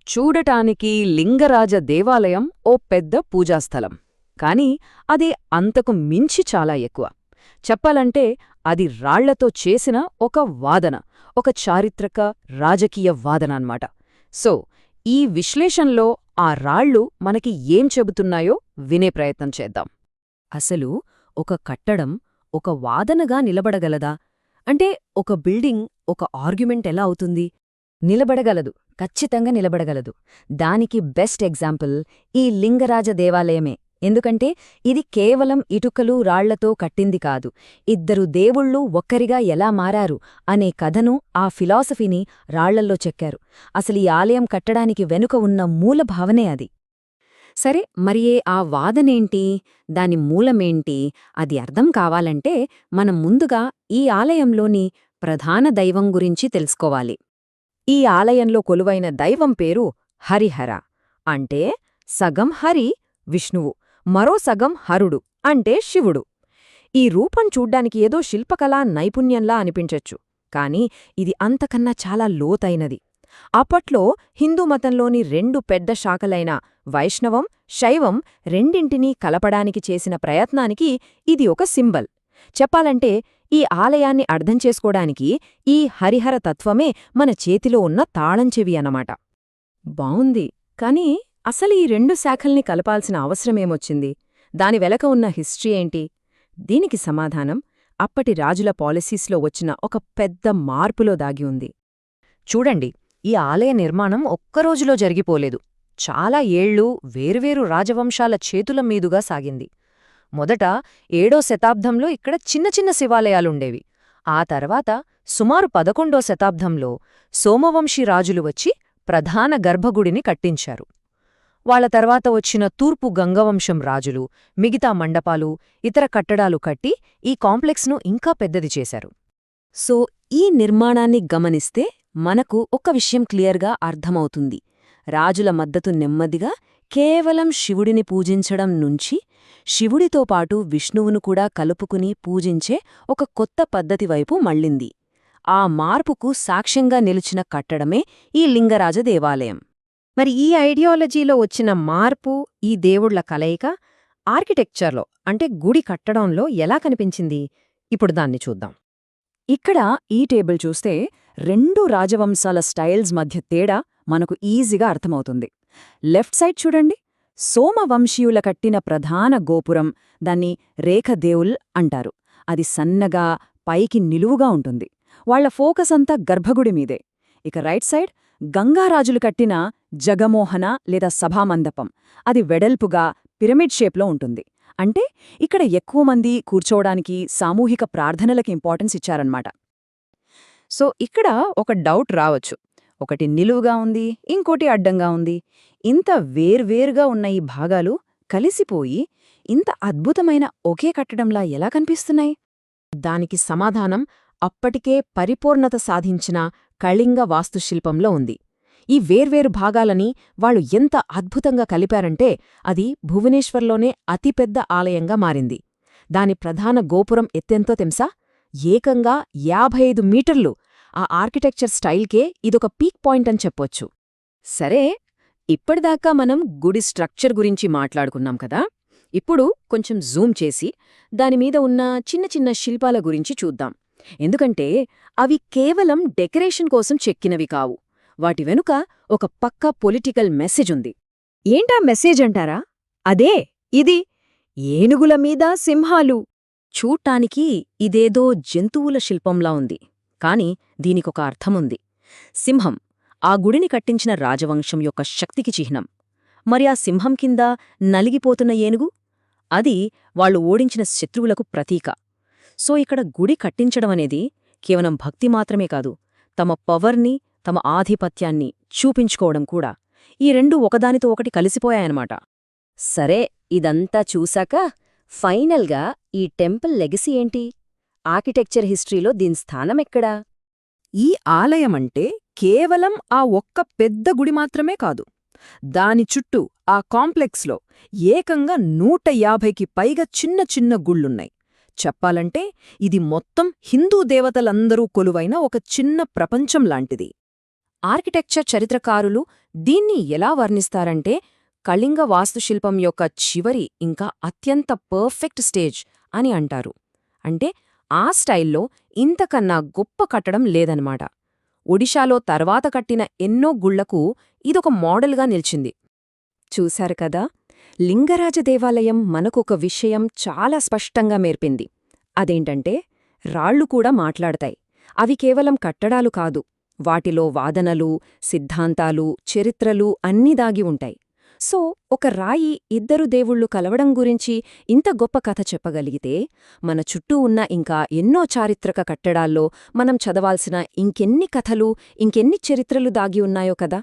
చూడటానికి లింగరాజ దేవాలయం ఓ పెద్ద పూజాస్థలం. కాని అది అంతకు మించి చాలా ఎక్కువ. చెప్పాలంటే అది రాళ్లతో చేసిన ఒక వాదన, ఒక చారిత్రక రాజకీయ వాదన అన్నమాట. సో ఈ విశ్లేషణలో ఆ రాళ్ళు మనకి ఏం చెబుతున్నాయో వినే ప్రయత్నం చేద్దాం. అసలు ఒక కట్టడం ఒక వాదనగా నిలబడగలదా? అంటే ఒక బిల్డింగ్ ఒక ఆర్గ్యుమెంట్ ఎలా అవుతుంది? నిలబడగలదు, ఖచ్చితంగా నిలబడగలదు. దానికి బెస్ట్ ఎగ్జాంపుల్ ఈ లింగరాజ దేవాలయమే. ఎందుకంటే ఇది కేవలం ఇటుకలు రాళ్లతో కట్టింది కాదు, ఇద్దరు దేవుళ్ళు ఒక్కరిగా ఎలా మారారు అనే కథను, ఆ ఫిలాసఫీని రాళ్లల్లో చెక్కారు. అసలు ఈ ఆలయం కట్టడానికి వెనుక ఉన్న మూల భావనే అది. సరే, మరి ఆ వాదనేంటి, దాని మూలమేంటి, అది అర్థం కావాలంటే మనం ముందుగా ఈ ఆలయంలోని ప్రధాన దైవం గురించి తెలుసుకోవాలి. ఈ ఆలయంలో కొలువైన దైవం పేరు హరిహర. అంటే సగం హరి విష్ణువు, మరో సగం హరుడు అంటే శివుడు. ఈ రూపం చూడ్డానికి ఏదో శిల్పకళా నైపుణ్యంలా అనిపించొచ్చు, కాని ఇది అంతకన్నా చాలా లోతైనది. అప్పట్లో హిందూ మతంలోని రెండు పెద్ద శాఖలైన వైష్ణవం, శైవం రెండింటినీ కలపడానికి చేసిన ప్రయత్నానికి ఇది ఒక సింబల్. చెప్పాలంటే ఈ ఆలయాన్ని అర్థం చేసుకోడానికి ఈ హరిహర తత్వమే మన చేతిలో ఉన్న తాళంచెవి అన్నమాట. బావుంది, కానీ అసలు ఈ రెండు శాఖల్ని కలపాల్సిన అవసరమేమొచ్చింది? దాని వెనక ఉన్న హిస్టరీ ఏంటి? దీనికి సమాధానం అప్పటి రాజుల పాలసీస్లో వచ్చిన ఒక పెద్ద మార్పులో దాగి ఉంది. చూడండి, ఈ ఆలయ నిర్మాణం ఒక్కరోజులో జరిగిపోలేదు. చాలా ఏళ్లు వేర్వేరు రాజవంశాల చేతుల మీదుగా సాగింది. మొదట 7వ శతాబ్దంలో ఇక్కడ చిన్న చిన్న శివాలయాలుండేవి. ఆ తర్వాత సుమారు 11వ శతాబ్దంలో సోమవంశీ రాజులు వచ్చి ప్రధాన గర్భగుడిని కట్టించారు. వాళ్ల తర్వాత వచ్చిన తూర్పు గంగవంశం రాజులు మిగతా మండపాలు, ఇతర కట్టడాలు కట్టి ఈ కాంప్లెక్స్ను ఇంకా పెద్దది చేశారు. సో ఈ నిర్మాణాన్ని గమనిస్తే మనకు ఒక విషయం క్లియర్గా అర్థమవుతుంది. రాజుల మద్దతు నెమ్మదిగా కేవలం శివుడిని పూజించడం నుంచి శివుడితో పాటు విష్ణువును కూడా కలుపుకుని పూజించే ఒక కొత్త పద్ధతి వైపు మళ్ళింది. ఆ మార్పుకు సాక్ష్యంగా నిలిచిన కట్టడమే ఈ లింగరాజ దేవాలయం. మరి ఈ ఐడియాలజీలో వచ్చిన మార్పు, ఈ దేవుళ్ల కలయిక ఆర్కిటెక్చర్లో అంటే గుడి కట్టడంలో ఎలా కనిపించింది? ఇప్పుడు దాన్ని చూద్దాం. ఇక్కడ ఈ టేబుల్ చూస్తే రెండు రాజవంశాల స్టైల్స్ మధ్య తేడా మనకు ఈజీగా అర్థమవుతుంది. లెఫ్ట్ సైడ్ చూడండి, సోమవంశీయుల కట్టిన ప్రధాన గోపురం, దాన్ని రేఖదేవుల్ అంటారు. అది సన్నగా పైకి నిలువుగా ఉంటుంది. వాళ్ల ఫోకస్ అంతా గర్భగుడి మీదే. ఇక రైట్ సైడ్ గంగారాజులు కట్టిన జగమోహన లేదా సభామండపం, అది వెడల్పుగా పిరమిడ్ షేప్లో ఉంటుంది. అంటే ఇక్కడ ఎక్కువ మంది కూర్చోవడానికి, సామూహిక ప్రార్థనలకు ఇంపార్టెన్స్ ఇచ్చారన్నమాట. సో ఇక్కడ ఒక డౌట్ రావచ్చు, ఒకటి నిలువుగా ఉంది, ఇంకోటి అడ్డంగా ఉంది. ఇంత వేర్వేరుగా ఉన్న ఈ భాగాలు కలిసిపోయి ఇంత అద్భుతమైన ఒకే కట్టడంలా ఎలా కనిపిస్తున్నాయి? దానికి సమాధానం అప్పటికే పరిపూర్ణత సాధించిన కళింగ వాస్తుశిల్పంలో ఉంది. ఈ వేర్వేరు భాగాలని వాళ్ళు ఎంత అద్భుతంగా కలిపారంటే అది భువనేశ్వర్లోనే అతిపెద్ద ఆలయంగా మారింది. దాని ప్రధాన గోపురం ఎత్తెంతో తెంసా? ఏకంగా 55 మీటర్లు! ఆ ఆర్కిటెక్చర్ స్టైల్కే ఇదొక పీక్ పాయింట్ అని చెప్పొచ్చు. సరే, ఇప్పటిదాకా మనం గుడి స్ట్రక్చర్ గురించి మాట్లాడుకున్నాం కదా. ఇప్పుడు కొంచెం జూమ్ చేసి దానిమీద ఉన్న చిన్న చిన్న శిల్పాల గురించి చూద్దాం. ఎందుకంటే అవి కేవలం డెకరేషన్ కోసం చెక్కినవి కావు. వాటి వెనుక ఒక పక్కా పొలిటికల్ మెసేజ్ ఉంది. ఏంటా మెసేజ్ అంటారా? అదే ఇది, ఏనుగుల మీద సింహాలు. చూడ్డానికి ఇదేదో జంతువుల శిల్పంలా ఉంది, కాని దీనికొక అర్థముంది. సింహం ఆ గుడిని కట్టించిన రాజవంశం యొక్క శక్తికి చిహ్నం. మరి ఆ సింహం కింద నలిగిపోతున్న ఏనుగు, అది వాళ్లు ఓడించిన శత్రువులకు ప్రతీక. సో ఇక్కడ గుడి కట్టించడమనేది కేవలం భక్తి మాత్రమే కాదు, తమ పవర్ని, తమ ఆధిపత్యాన్ని చూపించుకోవడం కూడా. ఈ రెండు ఒకదానితో ఒకటి కలిసిపోయాయన్నమాట. సరే, ఇదంతా చూశాక ఫైనల్గా ఈ టెంపుల్ లెగసీ ఏంటి? ఆర్కిటెక్చర్ హిస్టరీలో దీని స్థానమెక్కడా? ఈ ఆలయమంటే కేవలం ఆ ఒక్క పెద్ద గుడి మాత్రమే కాదు. దాని చుట్టూ ఆ కాంప్లెక్స్లో ఏకంగా 150కి పైగా చిన్న చిన్న గుళ్ళున్నాయి. చెప్పాలంటే ఇది మొత్తం హిందూ దేవతలందరూ కొలువైన ఒక చిన్న ప్రపంచంలాంటిది. ఆర్కిటెక్చర్ చరిత్రకారులు దీన్ని ఎలా వర్ణిస్తారంటే కళింగ వాస్తుశిల్పం యొక్క చివరి ఇంకా అత్యంత పర్ఫెక్ట్ స్టేజ్ అని అంటారు. అంటే ఆ స్టైల్లో ఇంతకన్నా గొప్ప కట్టడం లేదన్నమాట. ఒడిషాలో తర్వాత కట్టిన ఎన్నో గుళ్లకు ఇదొక మోడల్గా నిలిచింది. చూశారు కదా, లింగరాజ దేవాలయం మనకొక విషయం చాలా స్పష్టంగా నేర్పింది. అదేంటంటే రాళ్ళు కూడా మాట్లాడతాయి. అవి కేవలం కట్టడాలు కాదు, వాటిలో వాదనలు, సిద్ధాంతాలు, చరిత్రలు అన్నీ దాగి ఉంటాయి. సో ఒక రాయి ఇద్దరు దేవుళ్ళు కలవడం గురించి ఇంత గొప్ప కథ చెప్పగలిగితే, మన చుట్టూ ఉన్న ఇంకా ఎన్నో చారిత్రక కట్టడాల్లో మనం చదవాల్సిన ఇంకెన్ని కథలు, ఇంకెన్ని చరిత్రలు దాగి ఉన్నాయో కదా.